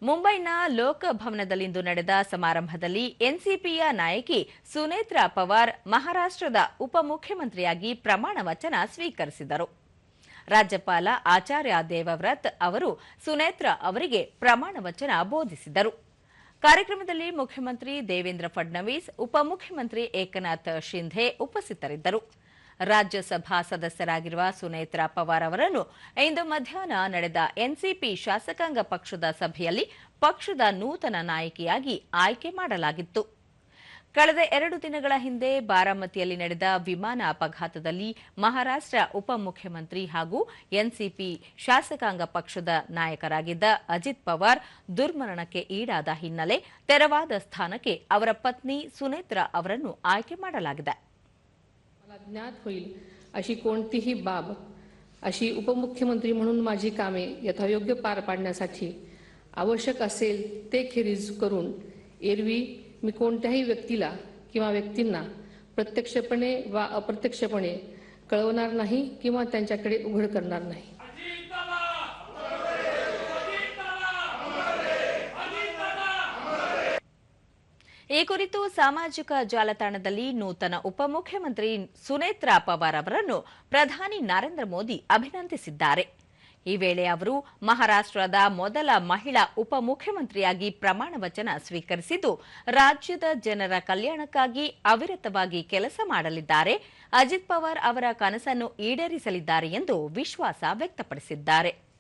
ಮುಂಬೈನ ಲೋಕಭವನದಲ್ಲಿಂದು ನಡೆದ ಸಮಾರಂಭದಲ್ಲಿ ಎನ್ಸಿಪಿಯ ನಾಯಕಿ ಸುನೇತ್ರಾ ಪವಾರ್ ಮಹಾರಾಷ್ಟ್ರದ ಉಪಮುಖ್ಯಮಂತ್ರಿಯಾಗಿ ಪ್ರಮಾಣ ವಚನ ಸ್ವೀಕರಿಸಿದರು. ರಾಜ್ಯಪಾಲ ಆಚಾರ್ಯ ದೇವವ್ರತ್ ಅವರು ಸುನೇತ್ರಾ ಅವರಿಗೆ ಪ್ರಮಾಣ ವಚನ ಬೋಧಿಸಿದರು. ಕಾರ್ಯಕ್ರಮದಲ್ಲಿ ಮುಖ್ಯಮಂತ್ರಿ ದೇವೇಂದ್ರ ಫಡ್ನವೀಸ್, ಉಪಮುಖ್ಯಮಂತ್ರಿ ಏಕನಾಥ್ ಶಿಂಧೆ ಉಪಸ್ಥಿತರಿದ್ದರು. ರಾಜ್ಯಸಭಾ ಸದಸ್ಯರಾಗಿರುವ ಸುನೇತ್ರಾ ಪವಾರ್ ಅವರನ್ನು ಇಂದು ಮಧ್ಯಾಹ್ನ ನಡೆದ ಎನ್ಸಿಪಿ ಶಾಸಕಾಂಗ ಪಕ್ಷದ ಸಭೆಯಲ್ಲಿ ಪಕ್ಷದ ನೂತನ ನಾಯಕಿಯಾಗಿ ಆಯ್ಕೆ ಮಾಡಲಾಗಿತ್ತು. ಕಳೆದ 2 ದಿನಗಳ ಹಿಂದೆ ಬಾರಾಮತಿಯಲ್ಲಿ ನಡೆದ ವಿಮಾನ ಅಪಘಾತದಲ್ಲಿ ಮಹಾರಾಷ್ಟ್ರ ಉಪಮುಖ್ಯಮಂತ್ರಿ ಹಾಗೂ ಎನ್ಸಿಪಿ ಶಾಸಕಾಂಗ ಪಕ್ಷದ ನಾಯಕರಾಗಿದ್ದ ಅಜಿತ್ ಪವಾರ್ ದುರ್ಮರಣಕ್ಕೆ ಈಡಾದ ಹಿನ್ನೆಲೆ ತೆರವಾದ ಸ್ಥಾನಕ್ಕೆ ಅವರ ಪತ್ನಿ ಸುನೇತ್ರಾ ಅವರನ್ನು ಆಯ್ಕೆ ಮಾಡಲಾಗಿದೆ. मला ज्ञात होईल अशी कोणतीही बाब अशी उपमुख्यमंत्री म्हणून माझी कामे यथायोग्य पार पाडण्यासाठी आवश्यक असेल ते खेरीज करून एरवी मी कोणत्याही व्यक्तीला किंवा व्यक्तींना प्रत्यक्षपणे वा अप्रत्यक्षपणे कळवणार नाही किंवा त्यांच्याकडे उघड करणार नाही. ಈ ಕುರಿತು ಸಾಮಾಜಿಕ ಜಾಲತಾಣದಲ್ಲಿ ನೂತನ ಉಪಮುಖ್ಯಮಂತ್ರಿ ಸುನೇತ್ರಾ ಪವಾರ್ ಅವರನ್ನು ಪ್ರಧಾನಿ ನರೇಂದ್ರ ಮೋದಿ ಅಭಿನಂದಿಸಿದ್ದಾರೆ. ಈ ವೇಳೆ ಅವರು ಮಹಾರಾಷ್ಟ್ರದ ಮೊದಲ ಮಹಿಳಾ ಉಪಮುಖ್ಯಮಂತ್ರಿಯಾಗಿ ಪ್ರಮಾಣ ವಚನ ಸ್ವೀಕರಿಸಿದ್ದು, ರಾಜ್ಯದ ಜನರ ಕಲ್ಯಾಣಕ್ಕಾಗಿ ಅವಿರತವಾಗಿ ಕೆಲಸ ಮಾಡಲಿದ್ದಾರೆ, ಅಜಿತ್ ಪವಾರ್ ಅವರ ಕನಸನ್ನು ಈಡೇರಿಸಲಿದ್ದಾರೆ ಎಂದು ವಿಶ್ವಾಸ ವ್ಯಕ್ತಪಡಿಸಿದ್ದಾರೆ.